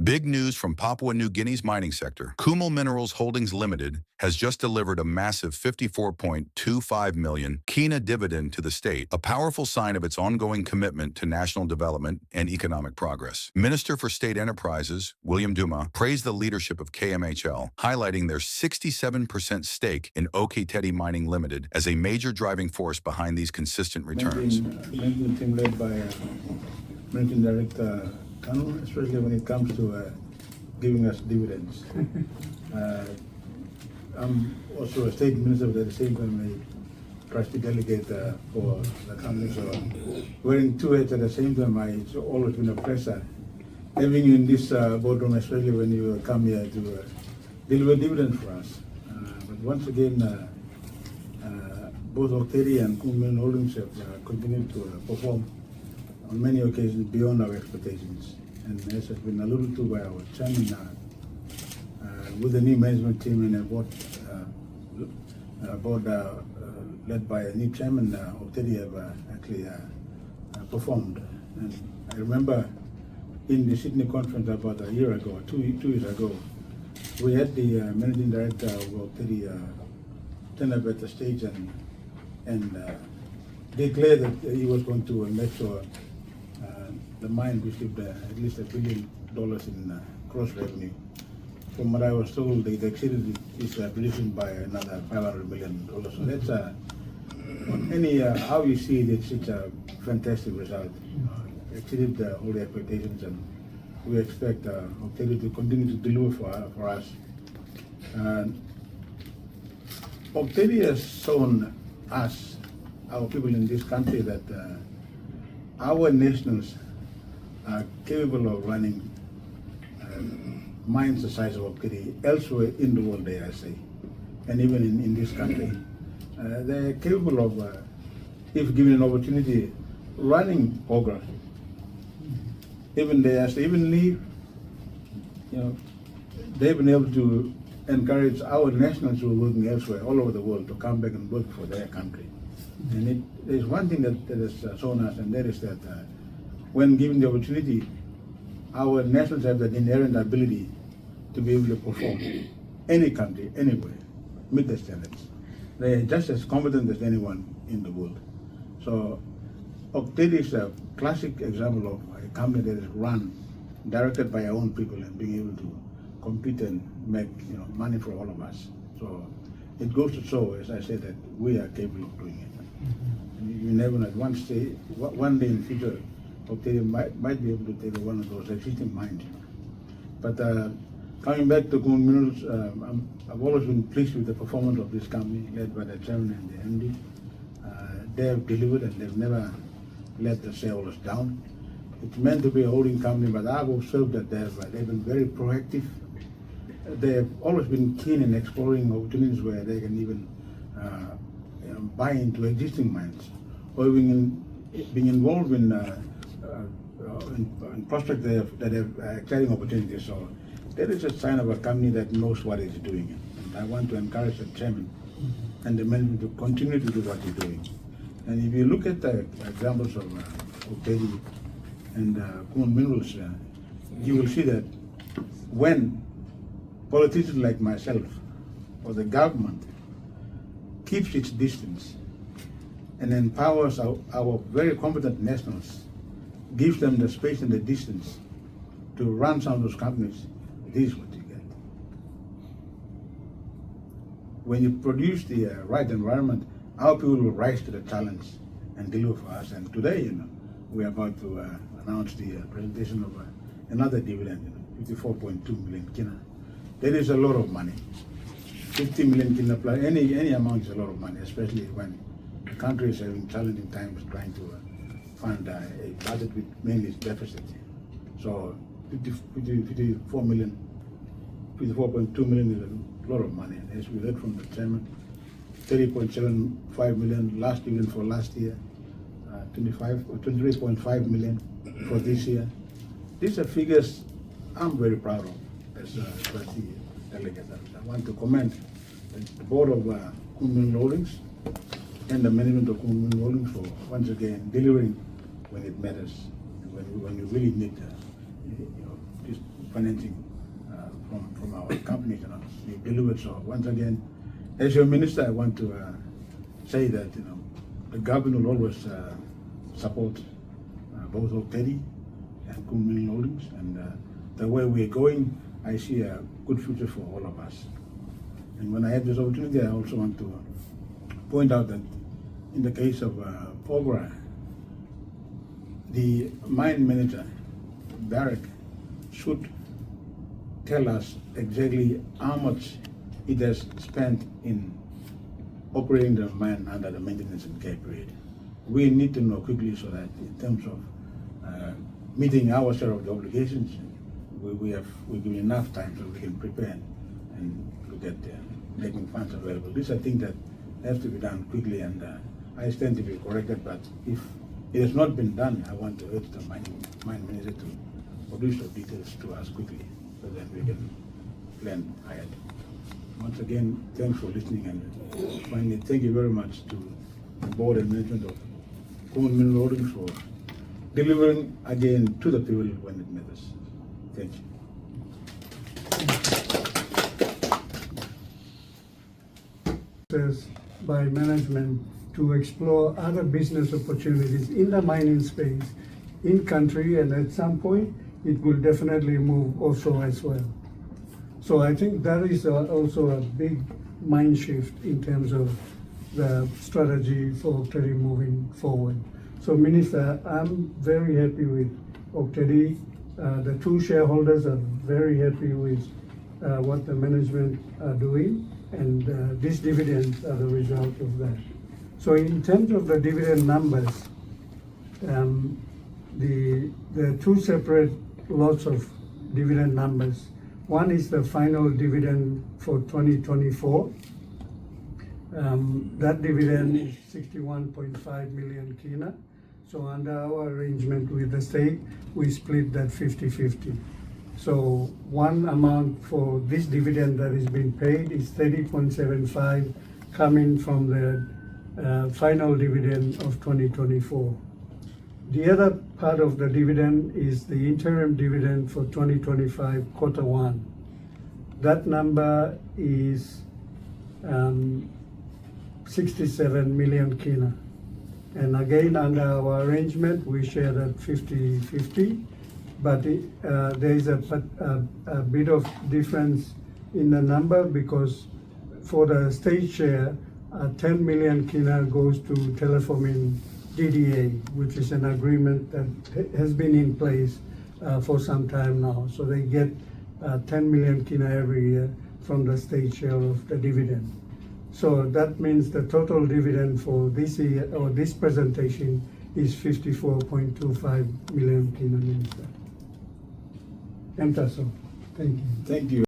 Big news from Papua New Guinea's mining sector. Kumul Minerals Holdings Limited has just delivered a massive 54.25 million KENA dividend to the state, a powerful sign of its ongoing commitment to national development and economic progress. Minister for State Enterprises William Duma praised the leadership of KMHL, highlighting their 67% stake in Ok Tedi Mining Limited as a major driving force behind these consistent returns. Management team led by Managing Director Kanu, especially when it comes to giving us dividends. I'm also a state minister, but at the same time a trustee delegate for the company. So wearing two hats at the same time, it's always been a pleasure having you in this boardroom, especially when you come here to deliver dividends for us. But once again, both Ok Tedi and Kumul Minerals Holdings have continued to perform on many occasions beyond our expectations. And as has been alluded to by our chairman, with the new management team and a board led by a new chairman, Ok Tedi have actually performed. And I remember in the Sydney conference about a year ago, two years ago, we had the managing director of Ok Tedi stand up at the stage and declare that he was going to make sure the mine received at least $1 billion in gross revenue. From what I was told, they exceeded this prediction by another $500 million. So that's how you see it, it's a fantastic result. Exceeded all the expectations, and we expect Ok Tedi to continue to deliver for us. Ok Tedi has shown us, our people in this country, that our nationals are capable of running mines the size of Ok Tedi elsewhere in the world, dare I say, and even in this country. They're capable of, if given an opportunity, running progress. Even leave, they've been able to encourage our nationals who are working elsewhere, all over the world, to come back and work for their country. And there's one thing that has shown us, and that is that when given the opportunity, our nationals have that inherent ability to be able to perform any country, anywhere, meet the standards. They are just as competent as anyone in the world. So Ok Tedi is a classic example of a company that is run, directed by our own people, and being able to compete and make money for all of us. So it goes to show, as I said, that we are capable of doing it. And you never know. One day in the future, Ok Tedi might be able to take one of those existing mines. But coming back to Kumul Minerals, I've always been pleased with the performance of this company, led by the chairman and the MD. They have delivered, and they've never let the shareholders down. It's meant to be a holding company, but I've observed that they've been very proactive. They have always been keen in exploring opportunities where they can even buy into existing mines, or even being involved in prospects that have exciting opportunities. So that is a sign of a company that knows what it's doing. And I want to encourage the chairman and the management to continue to do what they're doing. And if you look at the examples of Ok Tedi and Kumul Minerals, you will see that when politicians like myself or the government keeps its distance and empowers our very competent nationals, gives them the space and the distance to run some of those companies, this is what you get. When you produce the right environment, our people will rise to the challenge and deliver for us. And today, we're about to announce the presentation of another dividend, 54.2 million KENA. That is a lot of money. 50 million KENA plus any amount is a lot of money, especially when the country is having challenging times trying to fund a budget with mainly deficit. So 54.2 million is a lot of money. And as we heard from the chairman, 30.75 million last dividend for last year, 23.5 million for this year. These are figures I'm very proud of as a trustee delegate. I want to commend the board of Kumul Minerals Holdings and the management of Kumul Minerals Holdings for once again delivering when it matters, when you really need financing from our companies. We delivered. So once again, as your minister, I want to say that the government will always support both Ok Tedi and Kumul Minerals Holdings, and the way we're going, I see a good future for all of us. And when I have this opportunity, I also want to point out that in the case of Ogra, the mine manager, Barrick, should tell us exactly how much it has spent in operating the mine under the maintenance and care period. We need to know quickly so that in terms of meeting our share of the obligations, we give enough time so we can prepare and look at making funds available. These are things that have to be done quickly, and I stand to be corrected, but if it has not been done, I want to urge the mine manager to produce the details to us quickly so that we can plan ahead. Once again, thanks for listening, and finally, thank you very much to the board and management of Kumul Minerals Holdings for delivering again to the people when it matters. Thank you. By management to explore other business opportunities in the mining space in country, and at some point it will definitely move also as well. So I think that is also a big mind shift in terms of the strategy for Ok Tedi moving forward. So Minister, I'm very happy with Ok Tedi. The two shareholders are very happy with what the management are doing, and these dividends are the result of that. So in terms of the dividend numbers, the two separate lots of dividend numbers. One is the final dividend for 2024. That dividend is 61.5 million kina. So under our arrangement with the state, we split that 50-50. So one amount for this dividend that is being paid is 30.75 coming from the final dividend of 2024. The other part of the dividend is the interim dividend for 2025 quarter one. That number is 67 million kina. And again, under our arrangement, we share that 50-50. But there is a bit of difference in the number, because for the state share, 10 million kina goes to Teleformin DDA, which is an agreement that has been in place for some time now. So they get 10 million kina every year from the state share of the dividend. So that means the total dividend for this year, or this presentation, is 54.25 million kina, Minister. Thank you. Thank you.